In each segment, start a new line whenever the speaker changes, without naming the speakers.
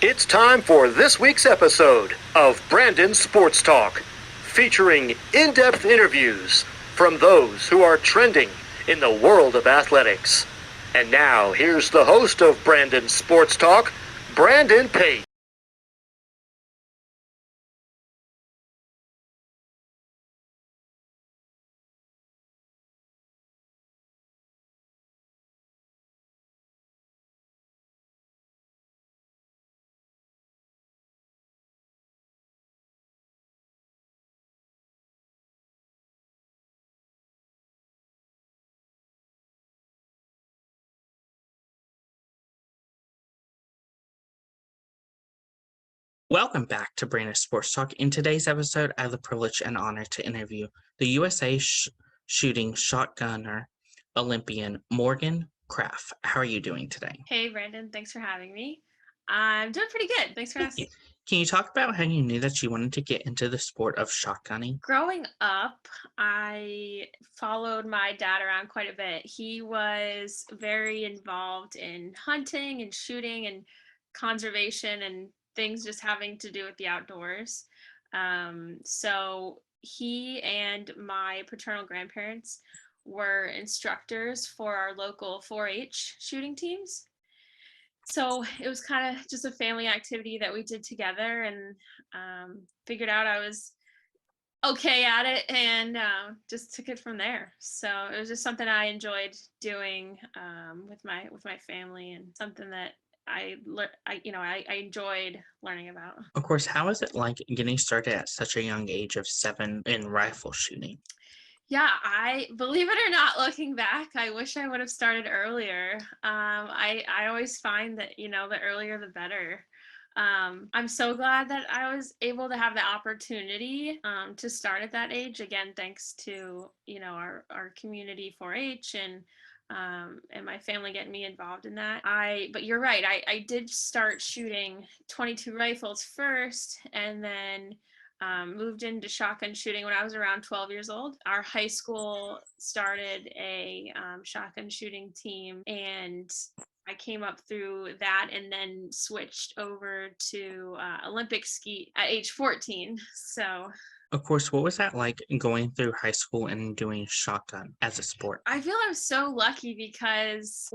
It's time for this week's episode of Brandon Sports Talk, featuring in-depth interviews from those who are trending in the world of athletics. And now, here's the host of Brandon Sports Talk, Brandon Pate.
Welcome back to Brandon Sports Talk. In today's episode, I have the privilege and honor to interview the USA shooting shotgunner Olympian Morgan Kraft. How are you doing today?
Hey, Brandon. Thanks for having me. I'm doing pretty good. Thanks for
Thank you.
asking.
Can you talk about how you knew that you wanted to get into the sport of shotgunning?
Growing up, I followed my dad around quite a bit. He was very involved in hunting and shooting and conservation and things just having to do with the outdoors. So he and my paternal grandparents were instructors for our local 4-H shooting teams. So it was kind of just a family activity that we did together, and figured out I was okay at it, and just took it from there. So it was just something I enjoyed doing with my family, and something that I enjoyed learning about.
Of course, how is it like getting started at such a young age of 7 in rifle shooting?
Yeah, I believe it or not, looking back, I wish I would have started earlier. I always find that, the earlier the better. I'm so glad that I was able to have the opportunity to start at that age. Again, thanks to, our community 4-H and my family getting me involved in that. But you're right. I did start shooting 22 rifles first, and then moved into shotgun shooting when I was around 12 years old. Our high school started a shotgun shooting team, and I came up through that and then switched over to Olympic ski at age 14. So
Of course, what was that like going through high school and doing shotgun as a sport?
I feel I'm so lucky because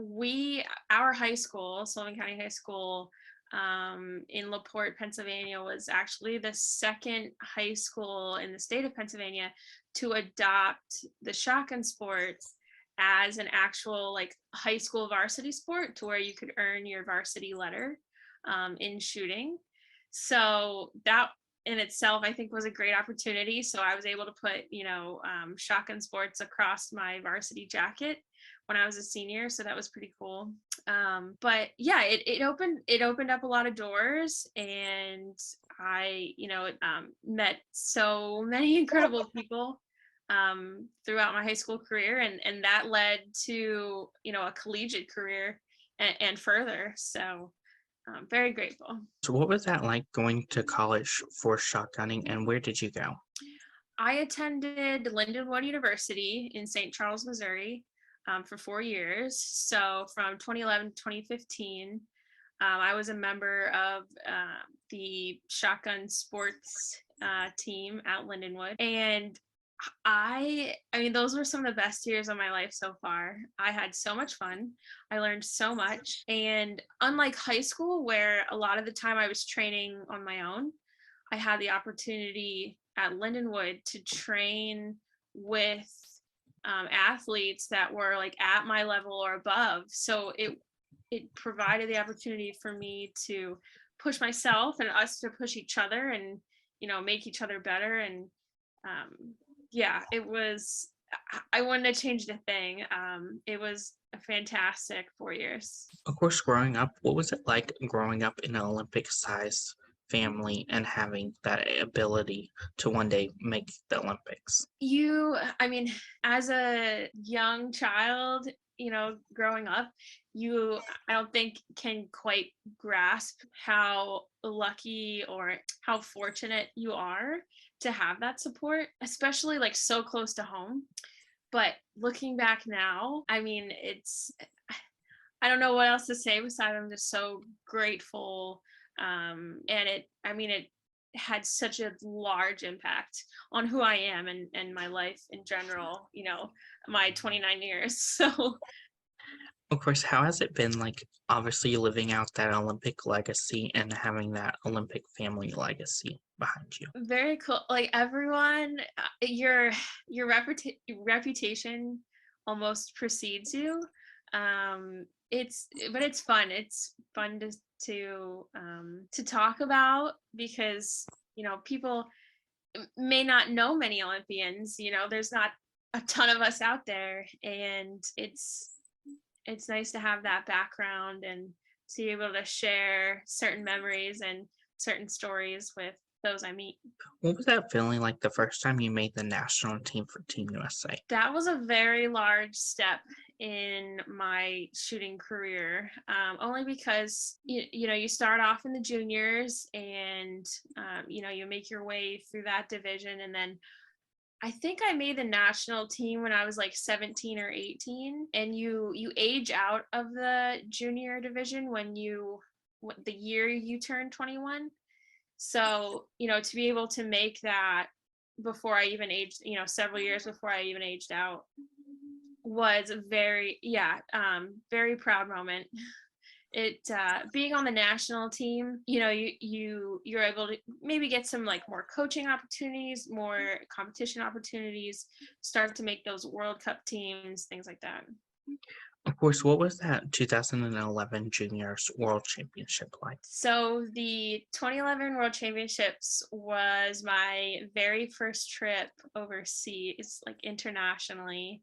our high school, Sullivan County High School, in LaPorte, Pennsylvania, was actually the second high school in the state of Pennsylvania to adopt the shotgun sports as an actual like high school varsity sport, to where you could earn your varsity letter in shooting. So that in itself, I think, was a great opportunity. So I was able to put, shotgun sports across my varsity jacket when I was a senior. So that was pretty cool. But yeah, it opened up a lot of doors, and I, met so many incredible people throughout my high school career, and that led to, a collegiate career and further. So I'm very grateful.
So what was that like going to college for shotgunning, and where did you go?
I attended Lindenwood University in St. Charles, Missouri, for 4 years. So from 2011 to 2015, I was a member of the shotgun sports team at Lindenwood, and I mean, those were some of the best years of my life so far. I had so much fun. I learned so much, and unlike high school, where a lot of the time I was training on my own, I had the opportunity at Lindenwood to train with athletes that were like at my level or above. So it provided the opportunity for me to push myself and us to push each other, and make each other better. And yeah, it was. I wouldn't have changed a thing. It was a fantastic 4 years.
Of course, growing up, what was it like growing up in an Olympic-sized family and having that ability to one day make the Olympics?
I mean, as a young child, growing up, I don't think can quite grasp how lucky or how fortunate you are to have that support, especially like so close to home. But looking back now, I mean, I don't know what else to say besides I'm just so grateful And it had such a large impact on who I am and my life in general, my 29 years. So
Of course, how has it been like obviously living out that Olympic legacy and having that Olympic family legacy behind you?
very cool. Like everyone, your reputation almost precedes you. It's fun. It's fun to talk about because people may not know many Olympians. There's not a ton of us out there, and it's nice to have that background and to be able to share certain memories and certain stories with those I meet.
What was that feeling like the first time you made the national team for Team USA?
That was a very large step in my shooting career, only because you start off in the juniors and you make your way through that division, and then I think I made the national team when I was like 17 or 18, and you age out of the junior division the year you turn 21. So, to be able to make that before I even aged, several years before I even aged out was a very proud moment. It being on the national team, you're able to maybe get some like more coaching opportunities, more competition opportunities, start to make those World Cup teams, things like that.
Of course, what was that 2011 Juniors World Championship like?
So the 2011 World Championships was my very first trip overseas, like internationally,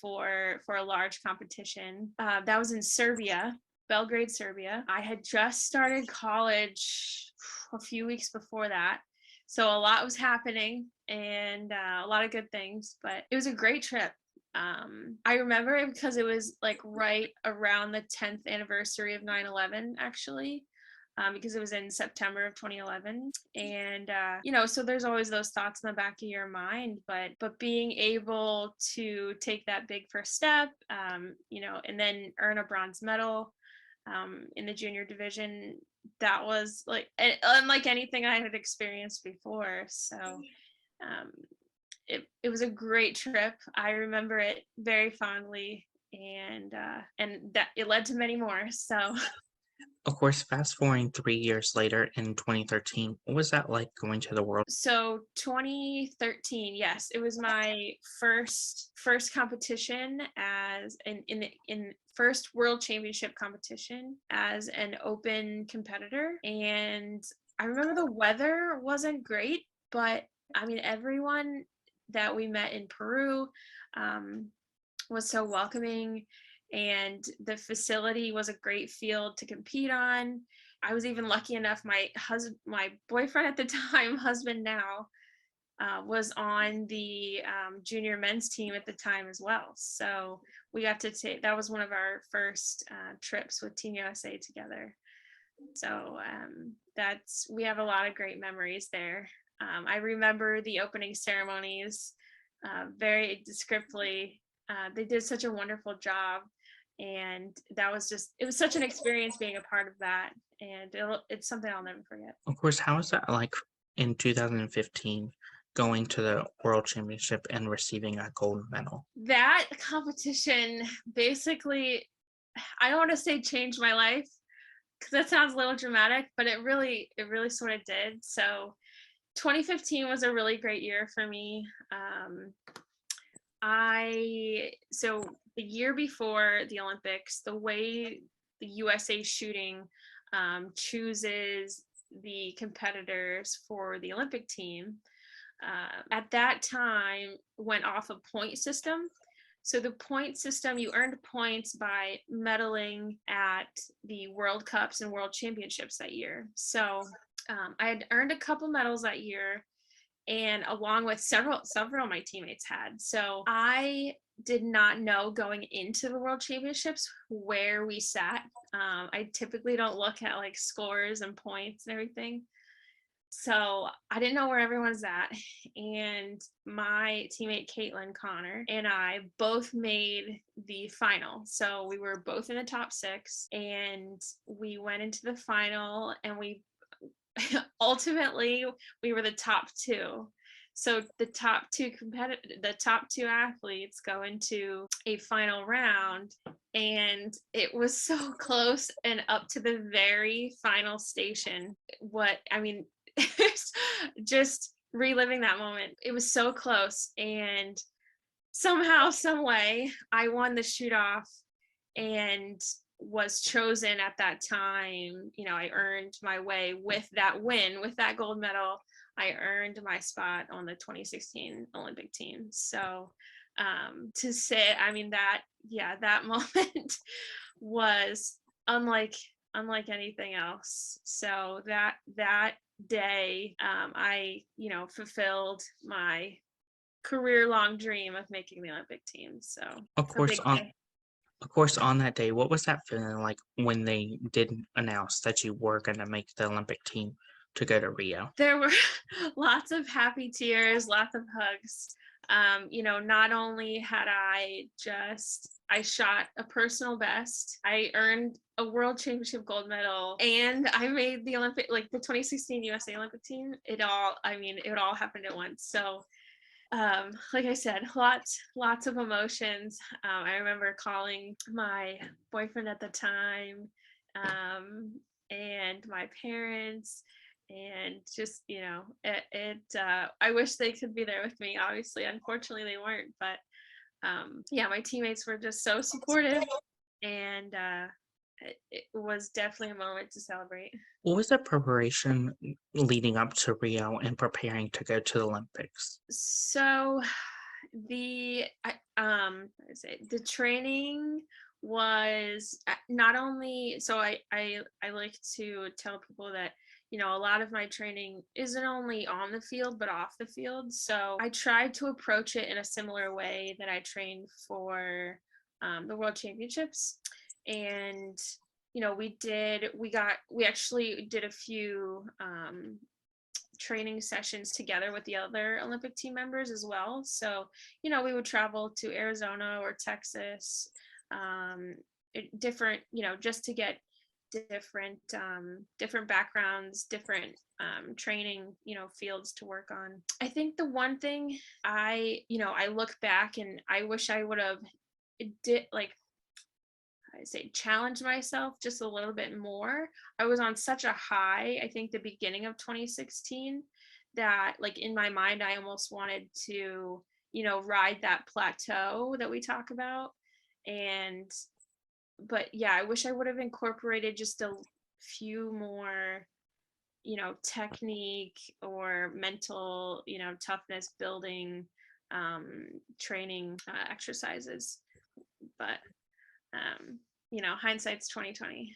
for a large competition. That was in Serbia, Belgrade, Serbia. I had just started college a few weeks before that. So a lot was happening and a lot of good things, but it was a great trip. I remember it because it was like right around the 10th anniversary of 9/11, actually, because it was in September of 2011. And, so there's always those thoughts in the back of your mind, but being able to take that big first step, and then earn a bronze medal in the junior division, that was like unlike anything I had experienced before. So it was a great trip. I remember it very fondly, and that it led to many more. So
Of course, fast forwarding 3 years later in 2013, what was that like going to the World?
so 2013, yes, it was my first competition as in first World Championship competition as an open competitor. And I remember the weather wasn't great, but I mean everyone that we met in Peru was so welcoming, and the facility was a great field to compete on. I was even lucky enough, my boyfriend at the time, husband now, was on the junior men's team at the time as well. So we got to that was one of our first trips with Team USA together. So we have a lot of great memories there. I remember the opening ceremonies very descriptively. They did such a wonderful job, and it was such an experience being a part of that, and it's something I'll never forget.
Of course, how was that like in 2015 going to the World Championship and receiving a gold medal?
That competition basically, I don't want to say changed my life because that sounds a little dramatic, but it really sort of did. So 2015 was a really great year for me. So the year before the Olympics, the way the USA shooting chooses the competitors for the Olympic team, at that time went off a point system. So the point system, you earned points by medaling at the World Cups and World Championships that year. So I had earned a couple medals that year, and along with several of my teammates had. So I did not know going into the World Championships where we sat. I typically don't look at like scores and points and everything. So I didn't know where everyone's at. And my teammate Caitlin Connor and I both made the final. So we were both in the top 6 and we went into the final and we ultimately we were the top 2. So the top two athletes go into a final round, and it was so close and up to the very final station. What I mean, just reliving that moment. It was so close, and somehow, some way, I won the shoot off and was chosen at that time. I earned my way with that win, with that gold medal. I earned my spot on the 2016 Olympic team. So to say, I mean, that moment was unlike anything else. So that day, I fulfilled my career-long dream of making the Olympic team. So
Of
it's a
course,
big day.
on that day, what was that feeling like when they did announce that you were going to make the Olympic team to go to Rio?
There were lots of happy tears, lots of hugs. Not only had I shot a personal best, I earned a world championship gold medal, and I made the Olympic, like the 2016 USA Olympic team. It all happened at once. So like I said, lots of emotions. I remember calling my boyfriend at the time, and my parents, and just I wish they could be there with me. Obviously, unfortunately they weren't, but yeah, my teammates were just so supportive, and it was definitely a moment to celebrate.
What was the preparation leading up to Rio and preparing to go to the Olympics?
So the training was not only, so I like to tell people that a lot of my training isn't only on the field but off the field. So I tried to approach it in a similar way that I trained for the World Championships. And we actually did a few training sessions together with the other Olympic team members as well. So, we would travel to Arizona or Texas, different, just to get different backgrounds, different training, fields to work on. I think the one thing I look back and I wish I would have did, like, I say, challenge myself just a little bit more. I was on such a high, I think the beginning of 2016, that like in my mind, I almost wanted to, ride that plateau that we talk about. But yeah, I wish I would have incorporated just a few more, technique or mental, toughness building training exercises. But hindsight's 2020.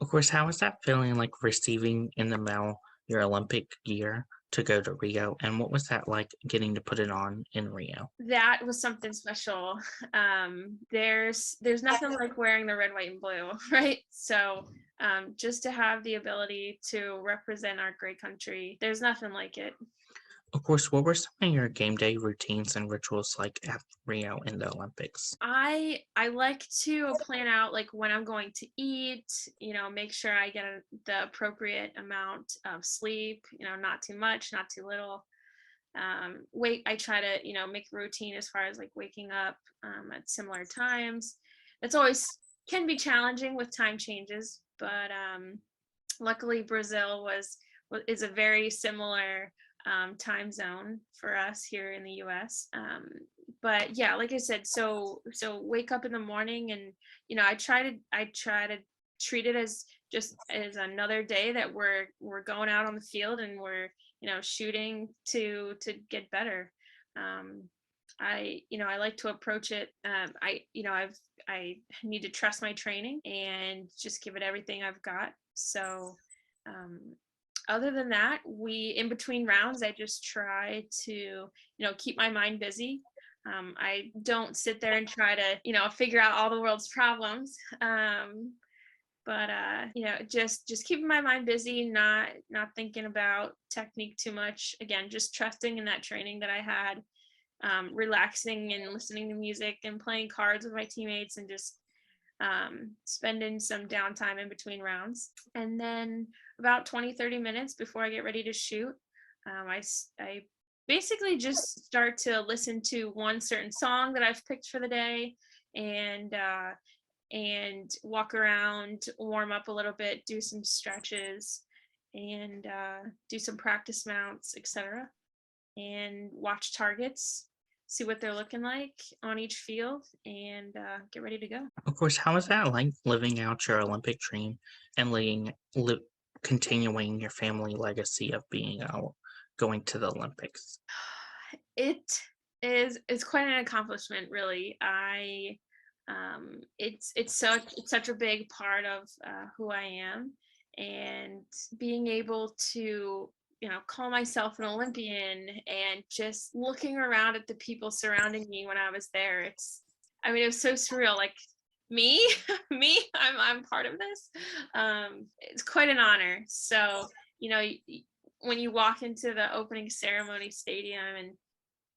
Of course, how was that feeling like receiving in the mail your Olympic gear to go to Rio? And what was that like getting to put it on in Rio?
That was something special. There's nothing like wearing the red, white, and blue, right? So just to have the ability to represent our great country, there's nothing like it.
Of course, what were some of your game day routines and rituals like at Rio in the Olympics?
I like to plan out like when I'm going to eat, make sure I get the appropriate amount of sleep, not too much, not too little. I try to, make a routine as far as like waking up at similar times. It's always can be challenging with time changes, but luckily Brazil is a very similar time zone for us here in the US. But yeah, like I said, so wake up in the morning, and I try to treat it as just as another day that we're going out on the field and we're shooting to get better. I like to approach it. I need to trust my training and just give it everything I've got. So other than that, in between rounds, I just try to, keep my mind busy. I don't sit there and try to, figure out all the world's problems. But just keeping my mind busy, not thinking about technique too much. Again, just trusting in that training that I had, relaxing and listening to music and playing cards with my teammates, and just spending some downtime in between rounds. And then about 20-30 minutes before I get ready to shoot, I basically just start to listen to one certain song that I've picked for the day, and walk around, warm up a little bit, do some stretches, and do some practice mounts, etc. And watch targets, see what they're looking like on each field, and get ready to go.
Of course, how is that like living out your Olympic dream and continuing your family legacy of being going to the Olympics?
It's quite an accomplishment, really. It's such a big part of who I am, and being able to call myself an Olympian, and just looking around at the people surrounding me when I was there, it was so surreal. Like, me, I'm part of this. It's quite an honor. So when you walk into the opening ceremony stadium and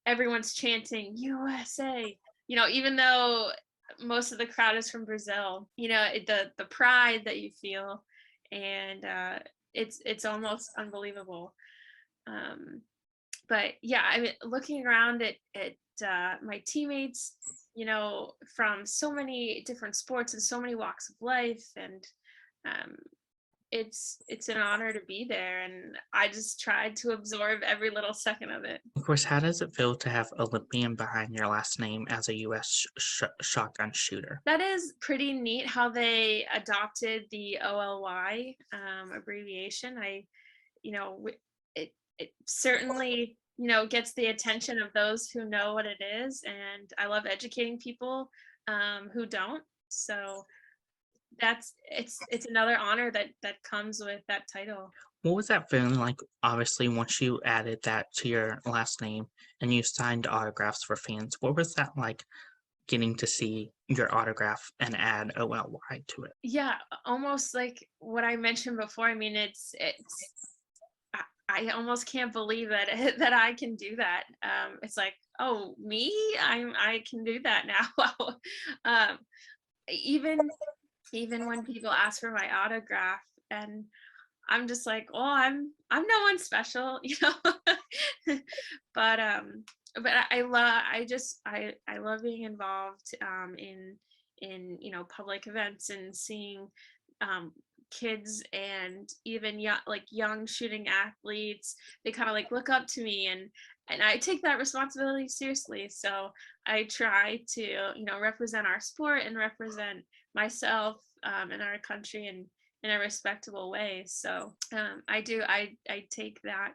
everyone's chanting USA, even though most of the crowd is from Brazil, the pride that you feel, and it's almost unbelievable. But yeah, looking around at my teammates, from so many different sports and so many walks of life, and it's an honor to be there, and I just tried to absorb every little second of it.
Of course, how does it feel to have Olympian behind your last name as a U.S. shotgun shooter?
That is pretty neat how they adopted the OLY abbreviation. It certainly gets the attention of those who know what it is, and I love educating people who don't. So it's another honor that comes with that title.
What was that feeling like, obviously, once you added that to your last name and you signed autographs for fans? What was that like, getting to see your autograph and add OLY to it?
Yeah, almost like what I mentioned before. I almost can't believe that that I can do that. It's like, oh, me, I can do that now. um, even when people ask for my autograph, and I'm just like, oh, I'm no one special, but I love being involved in public events, and seeing kids, and even young shooting athletes. They kind of like look up to me, and I take that responsibility seriously. So I try to represent our sport and represent myself and our country in a respectable way. So I take that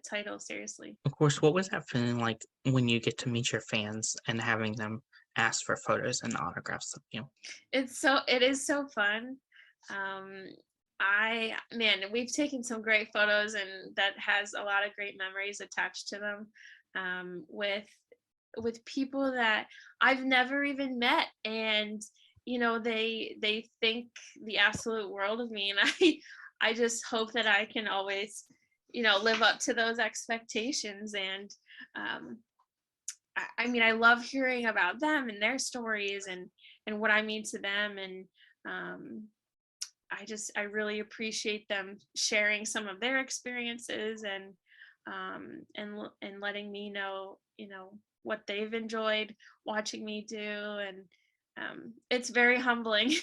title seriously.
Of course, what was that feeling like when you get to meet your fans and having them ask for photos and autographs of you?
It is so fun. We've taken some great photos, and that has a lot of great memories attached to them, with people that I've never even met, and they think the absolute world of me, and I just hope that I can always live up to those expectations. And I love hearing about them and their stories, and what I mean to them, and I really appreciate them sharing some of their experiences, and letting me know what they've enjoyed watching me do. And it's very humbling.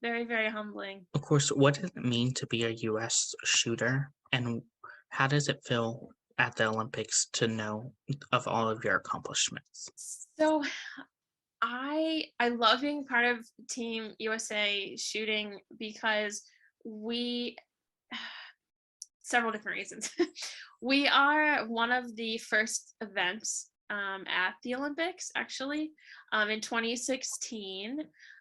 Very, very humbling.
Of course, what does it mean to be a U.S. shooter, and how does it feel at the Olympics to know of all of your accomplishments?
So I love being part of Team USA shooting, because we several different reasons. We are one of the first events at the Olympics, actually. In 2016,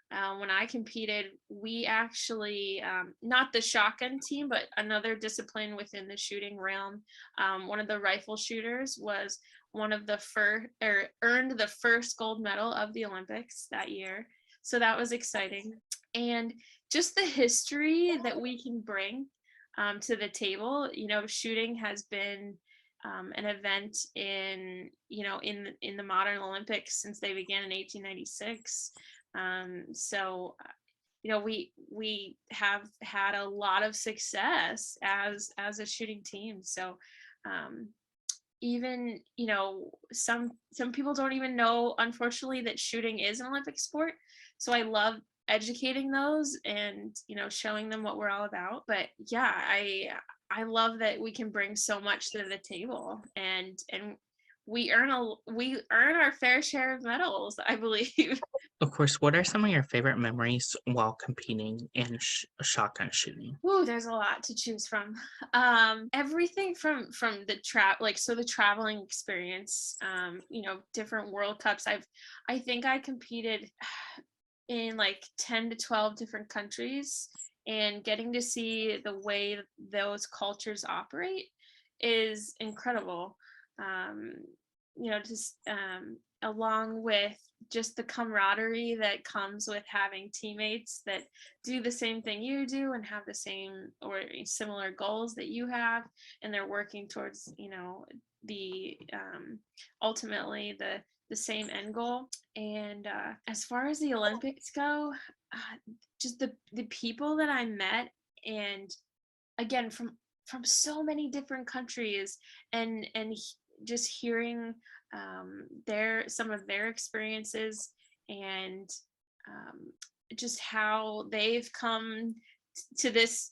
when I competed, we actually, not the shotgun team, but another discipline within the shooting realm, one of the rifle shooters was one of the first, or earned the first gold medal of the Olympics that year. So that was exciting. And just the history that we can bring to the table. Shooting has been an event in the modern Olympics since they began in 1896. So we have had a lot of success as a shooting team. So even some people don't even know, unfortunately, that shooting is an Olympic sport. So I love educating those and showing them what we're all about. But yeah, I love that we can bring so much to the table, and we earn our fair share of medals, I believe.
Of course, what are some of your favorite memories while competing in shotgun shooting?
Ooh, there's a lot to choose from. Everything from the the traveling experience. Different World Cups. I think I competed in like 10 to 12 different countries, and getting to see the way those cultures operate is incredible. Um, just along with just the camaraderie that comes with having teammates that do the same thing you do and have the same or similar goals that you have, and they're working towards the ultimately the same end goal. And as far as the Olympics go, just the people that I met, and again from so many different countries, and just hearing some of their experiences, and just how they've come to this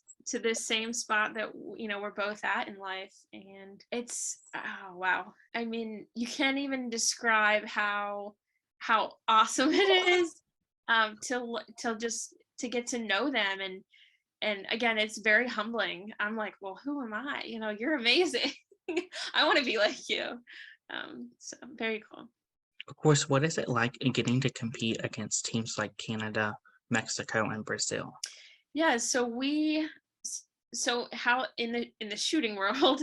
same spot that we're both at in life. And it's, oh wow, I mean, you can't even describe how awesome it is to get to know them. And again, it's very humbling. I'm like, well, who am I? You're amazing. I want to be like you. So very cool.
Of course, what is it like getting to compete against teams like Canada, Mexico, and Brazil?
Yeah, so how in the shooting world,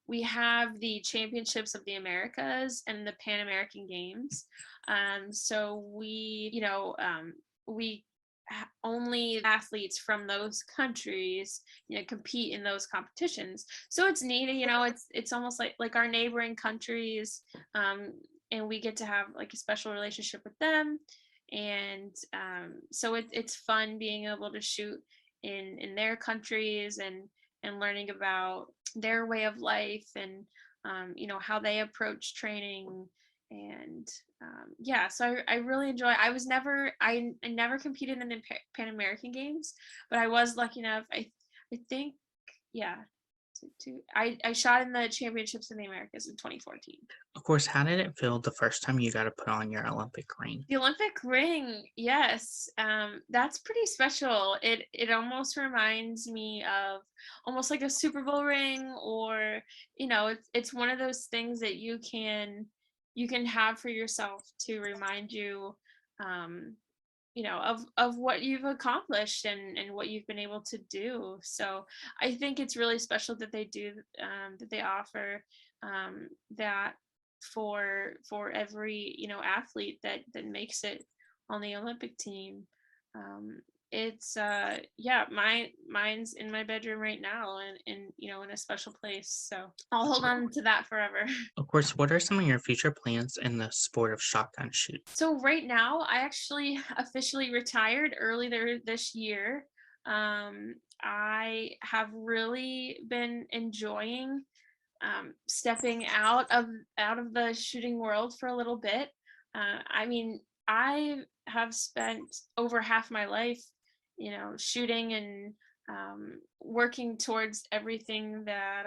we have the championships of the Americas and the Pan American Games. So we only athletes from those countries compete in those competitions. So it's neat. It's almost like our neighboring countries, and we get to have like a special relationship with them. And so it's fun being able to shoot in their countries, and learning about their way of life, and how they approach training. And yeah, so I really enjoy. I never competed in the Pan American Games, but I was lucky enough. I think, yeah, I shot in the championships in the Americas in 2014.
Of course, how did it feel the first time you got to put on your Olympic ring?
The Olympic ring, yes, that's pretty special. It almost reminds me of almost like a Super Bowl ring, or it's one of those things that you can have for yourself to remind you, of what you've accomplished, and what you've been able to do. So I think it's really special that they do, that they offer that for every athlete that makes it on the Olympic team. It's yeah, mine's in my bedroom right now, and in a special place, so I'll hold on to that forever.
Of course, what are some of your future plans in the sport of shotgun shoot?
So right now, I actually officially retired earlier this year. I have really been enjoying stepping out of the shooting world for a little bit. I mean, I have spent over half my life, shooting, and working towards everything that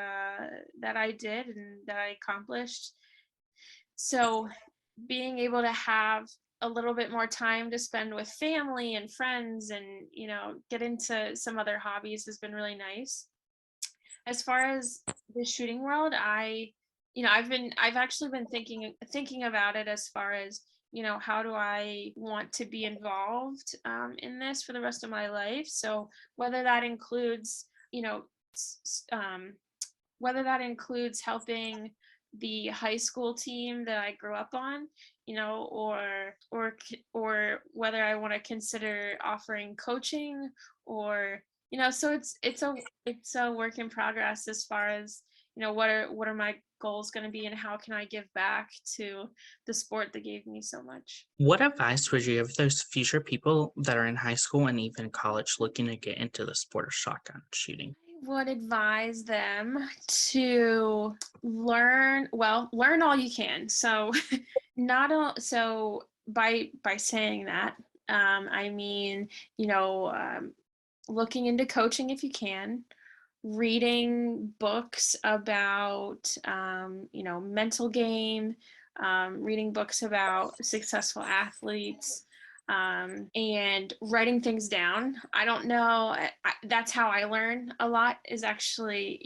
I did and that I accomplished. So being able to have a little bit more time to spend with family and friends, and get into some other hobbies has been really nice. As far as the shooting world, I've actually been thinking about it, as far as how do I want to be involved in this for the rest of my life. So whether that includes whether that includes helping the high school team that I grew up on, or whether I want to consider offering coaching, or so it's a work in progress as far as what are my goals going to be, and how can I give back to the sport that gave me so much.
What advice would you give those future people that are in high school and even college looking to get into the sport of shotgun shooting?
I would advise them to learn all you can. So not all, so by saying that, I mean, looking into coaching if you can, reading books about mental game, reading books about successful athletes, and writing things down. I don't know. That's how I learn a lot, is actually,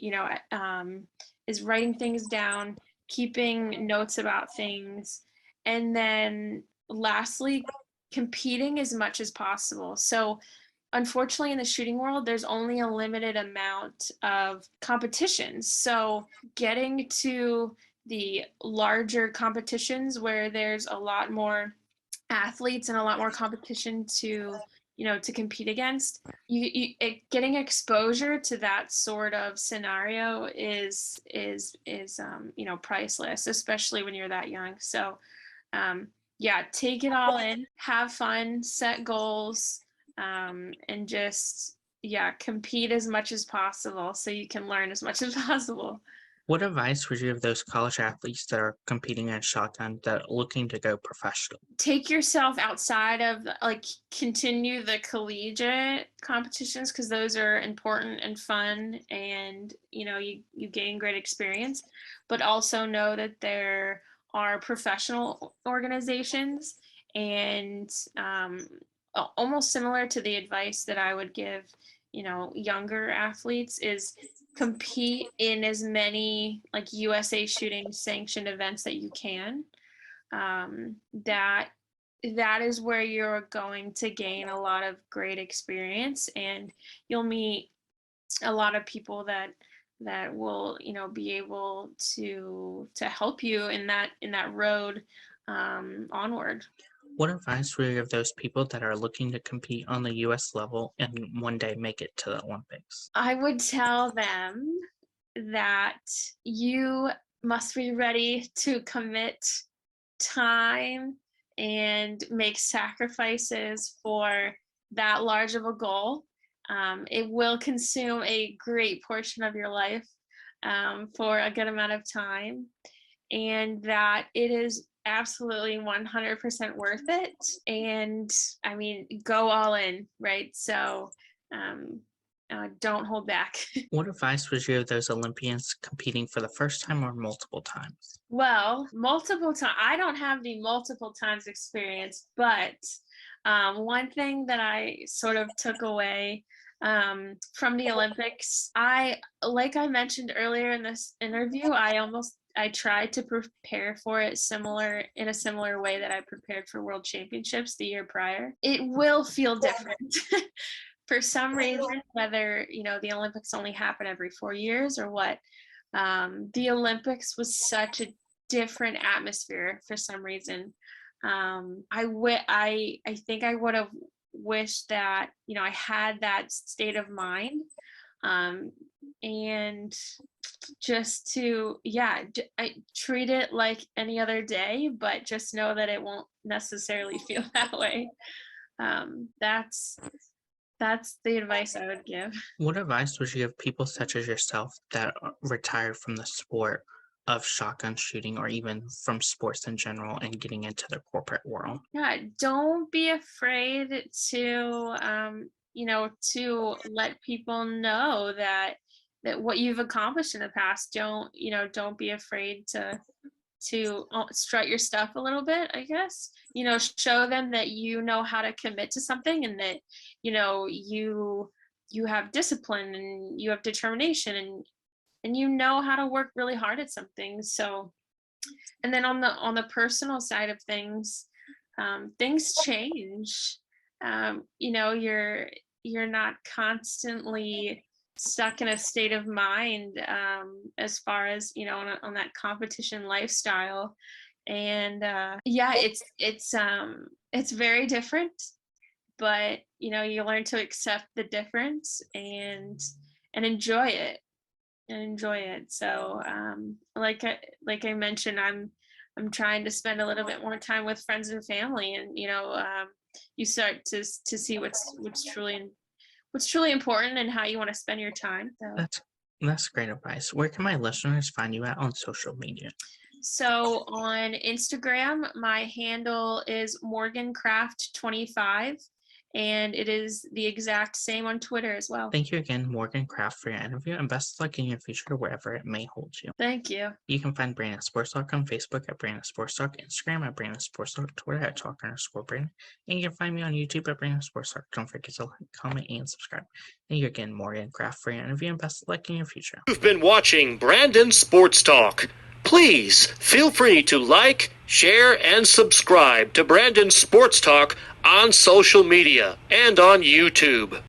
is writing things down, keeping notes about things, and then lastly, competing as much as possible. So unfortunately, in the shooting world, there's only a limited amount of competitions. So getting to the larger competitions where there's a lot more athletes and a lot more competition to compete against, getting exposure to that sort of scenario is priceless, especially when you're that young. So yeah, take it all in, have fun, set goals, and just, yeah, compete as much as possible so you can learn as much as possible.
What advice would you give those college athletes that are competing in shotgun that are looking to go professional?
Take yourself outside of, like, continue the collegiate competitions, because those are important and fun, and you gain great experience, but also know that there are professional organizations, and almost similar to the advice that I would give younger athletes, is compete in as many like USA shooting sanctioned events that you can. That is where you're going to gain a lot of great experience, and you'll meet a lot of people that will be able to help you in that road onward.
What advice would you give those people that are looking to compete on the US level and one day make it to the Olympics?
I would tell them that you must be ready to commit time and make sacrifices for that large of a goal. It will consume a great portion of your life, for a good amount of time, and that it is absolutely 100% worth it. And I mean, go all in, right? So um, don't hold back.
What advice would you give those Olympians competing for the first time or multiple times?
Well, multiple times. I don't have the multiple times experience, but one thing that I sort of took away from the Olympics, like I mentioned earlier in this interview, I tried to prepare for it in a similar way that I prepared for World Championships the year prior. It will feel different. For some reason, whether the Olympics only happen every 4 years or what, the Olympics was such a different atmosphere for some reason. I think I would have wished that I had that state of mind, and just to, yeah, I treat it like any other day, but just know that it won't necessarily feel that way. That's the advice I would give.
What advice would you give people such as yourself that are retired from the sport of shotgun shooting or even from sports in general and getting into the corporate world?
Yeah, don't be afraid to let people know that what you've accomplished in the past. Don't be afraid to strut your stuff a little bit, I guess. Show them that you know how to commit to something, and that you have discipline, and you have determination, and you know how to work really hard at something. So, and then on the personal side of things, things change. You're not constantly stuck in a state of mind as far as, you know, on that competition lifestyle. And yeah, it's very different, but you know, you learn to accept the difference and enjoy it So like I mentioned, I'm trying to spend a little bit more time with friends and family, and you know, you start to see what's truly important and how you want to spend your time.
That's great advice. Where can my listeners find you at on social media?
So on Instagram, my handle is morgancraft25, and it is the exact same on Twitter as well.
Thank you again, Morgan Craft, for your interview, and best of luck in your future wherever it may hold you.
Thank you.
You can find Brandon Sports Talk on Facebook at Brandon Sports Talk, Instagram at Brandon Sports Talk, Twitter at Talk_Brandon, and you can find me on YouTube at Brandon Sports Talk. Don't forget to like, comment, and subscribe. Thank you again, Morgan Craft, for your interview, and best of luck in your future.
You've been watching Brandon Sports Talk. Please feel free to like, share, and subscribe to Brandon Sports Talk on social media and on YouTube.